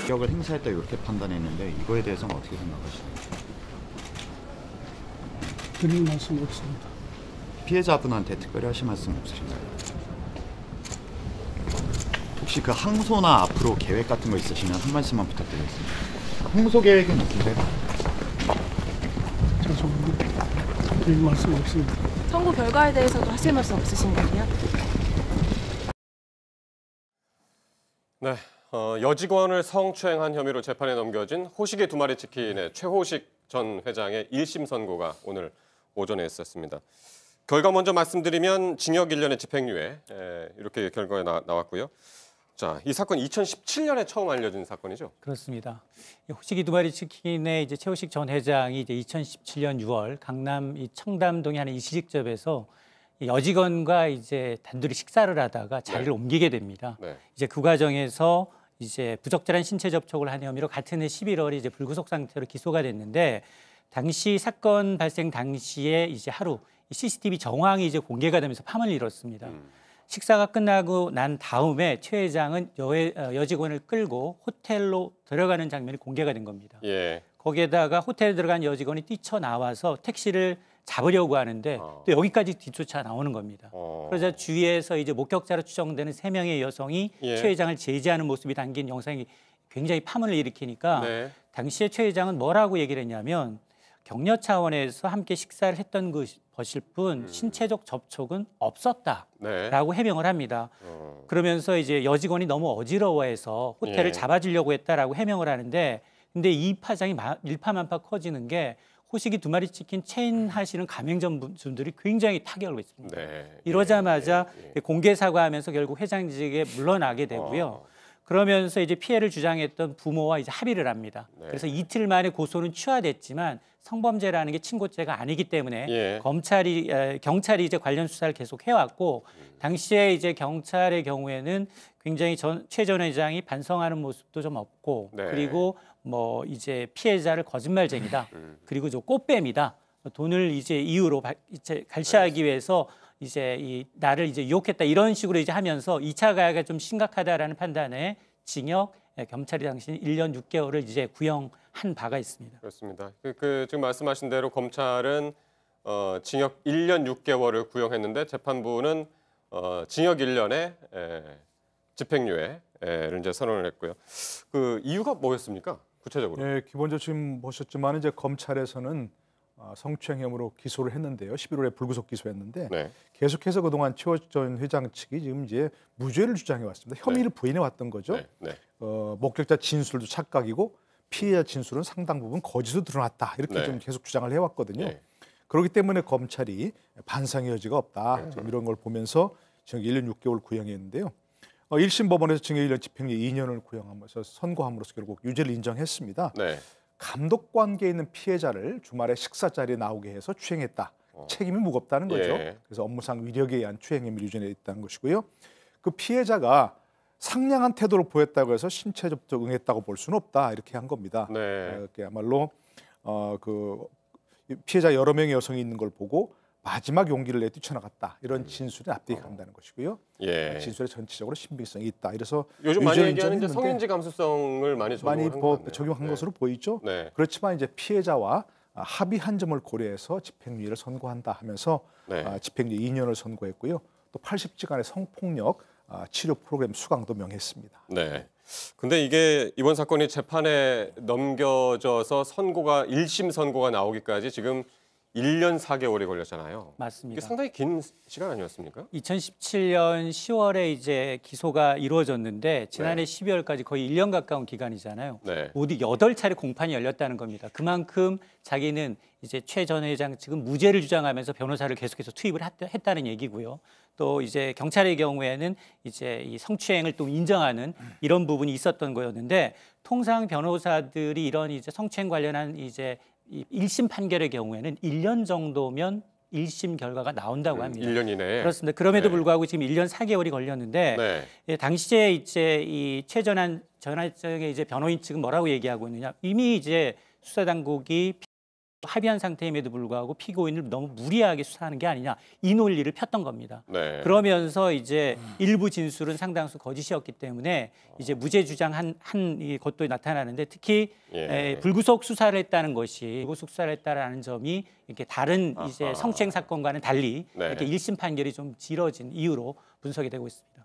자격을 행사했다 이렇게 판단했는데 이거에 대해서는 어떻게 생각하시나요? 드릴 말씀 없습니다. 피해자분한테 특별히 하실 말씀 없으신가요? 혹시 그 항소나 앞으로 계획 같은 거 있으시면 한 말씀만 부탁드리겠습니다. 항소 계획은 있으세요? 죄송합니다. 드릴 말씀 없습니다. 선고 결과에 대해서도 하실 말씀 없으신가요? 네, 여직원을 성추행한 혐의로 재판에 넘겨진 호식의 두 마리 치킨의 최호식 전 회장의 1심 선고가 오늘 오전에 있었습니다. 결과 먼저 말씀드리면 징역 1년의 집행유예 이렇게 결과가 나왔고요. 자, 이 사건 2017년에 처음 알려진 사건이죠? 그렇습니다. 호식이 두 마리 치킨의 이제 최호식 전 회장이 이제 2017년 6월 강남 이 청담동의 한 일식집에서 여직원과 이제 단둘이 식사를 하다가 자리를 옮기게 됩니다. 이제 그 과정에서 이제 부적절한 신체 접촉을 한 혐의로 같은 해 11월에 이제 불구속 상태로 기소가 됐는데 당시 사건 발생 당시에 이제 하루 CCTV 정황이 이제 공개가 되면서 파문을 일었습니다. 식사가 끝나고 난 다음에 최 회장은 여직원을 끌고 호텔로 들어가는 장면이 공개가 된 겁니다. 거기에다가 호텔에 들어간 여직원이 뛰쳐나와서 택시를 잡으려고 하는데 또 여기까지 뒤쫓아 나오는 겁니다. 그러자 주위에서 이제 목격자로 추정되는 3명의 여성이 최 회장을 제지하는 모습이 담긴 영상이 굉장히 파문을 일으키니까 당시에 최 회장은 뭐라고 얘기를 했냐면 격려 차원에서 함께 식사를 했던 것일 뿐 신체적 접촉은 없었다라고 해명을 합니다. 그러면서 이제 여직원이 너무 어지러워해서 호텔을 잡아주려고 했다라고 해명을 하는데 근데 이 파장이 일파만파 커지는 게 호식이 두 마리 치킨 체인 하시는 가맹점주들이 굉장히 타격을 받습니다. 이러자마자 공개 사과하면서 결국 회장직에 물러나게 되고요. 그러면서 이제 피해를 주장했던 부모와 이제 합의를 합니다. 그래서 이틀 만에 고소는 취하됐지만 성범죄라는 게 친고죄가 아니기 때문에 경찰이 이제 관련 수사를 계속 해왔고 당시에 이제 경찰의 경우에는 굉장히 최 전 회장이 반성하는 모습도 좀 없고 그리고 뭐 이제 피해자를 거짓말쟁이다 그리고 저 꽃뱀이다 돈을 이제 이유로 이제 갈취하기 위해서 이제 나를 이제 유혹했다 이런 식으로 이제 하면서 2차 가해가 좀 심각하다라는 판단에 징역 검찰이 당시 1년 6개월을 이제 구형한 바가 있습니다. 그렇습니다. 지금 말씀하신 대로 검찰은 징역 1년 6개월을 구형했는데 재판부는 징역 1년에 집행유예를 이제 선언을 했고요. 그 이유가 뭐였습니까? 구체적으로? 네, 기본적으로 지금 보셨지만 이제 검찰에서는 성추행 혐의로 기소를 했는데요. 11월에 불구속 기소했는데 계속해서 그동안 최 전 회장 측이 지금 이제 무죄를 주장해 왔습니다. 혐의를 부인해 왔던 거죠. 목격자 진술도 착각이고 피해자 진술은 상당 부분 거짓으로 드러났다. 이렇게 좀 계속 주장을 해왔거든요. 그렇기 때문에 검찰이 반성의 여지가 없다. 이런 걸 보면서 징역 1년 6개월 구형했는데요. 1심 법원에서 징역 1년 집행유예 2년을 구형하면서 선고함으로써 결국 유죄를 인정했습니다. 감독 관계에 있는 피해자를 주말에 식사 자리에 나오게 해서 추행했다. 책임이 무겁다는 거죠. 그래서 업무상 위력에 의한 추행 혐의를 유죄에 있다는 것이고요. 그 피해자가 상냥한 태도를 보였다고 해서 신체 접촉 응했다고 볼 수는 없다. 이렇게 한 겁니다. 그야말로 그 피해자 여러 명의 여성이 있는 걸 보고 마지막 용기를 내 뛰쳐나갔다. 이런 진술에 납득이 간다는 것이고요. 진술에 전체적으로 신빙성이 있다. 이래서 요즘 많이 얘기하는 이제 성인지 감수성을 많이 적용한 것으로 보이죠. 그렇지만 이제 피해자와 합의한 점을 고려해서 집행유예를 선고한다 하면서 집행유예 2년을 선고했고요. 또 80시간의 성폭력 치료 프로그램 수강도 명했습니다. 근데 이게 이번 사건이 재판에 넘겨져서 1심 선고가 나오기까지 지금 1년 4개월이 걸렸잖아요. 맞습니다. 이게 상당히 긴 시간 아니었습니까? 2017년 10월에 이제 기소가 이루어졌는데 지난해 12월까지 거의 1년 가까운 기간이잖아요. 모두 8차례 공판이 열렸다는 겁니다. 그만큼 자기는 이제 최 전 회장 측은 무죄를 주장하면서 변호사를 계속해서 투입을 했다는 얘기고요. 또 이제 경찰의 경우에는 이제 이 성추행을 또 인정하는 이런 부분이 있었던 거였는데 통상 변호사들이 이런 이제 성추행 관련한 이제 1심 판결의 경우에는 1년 정도면 1심 결과가 나온다고 합니다. 1년 이내에. 그렇습니다. 그럼에도 불구하고 지금 1년 4개월이 걸렸는데 당시에 이제 이 최 전 회장의 이제 변호인 측은 뭐라고 얘기하고 있느냐? 이미 이제 수사 당국이 합의한 상태임에도 불구하고 피고인을 너무 무리하게 수사하는 게 아니냐 이 논리를 폈던 겁니다. 네. 그러면서 이제 일부 진술은 상당수 거짓이었기 때문에 이제 무죄 주장한 것도 나타나는데 특히 불구속 수사를 했다는 것이 불구속 수사를 했다라는 점이 이렇게 다른 이제 성추행 사건과는 달리 이렇게 1심 판결이 좀 길어진 이유로 분석이 되고 있습니다.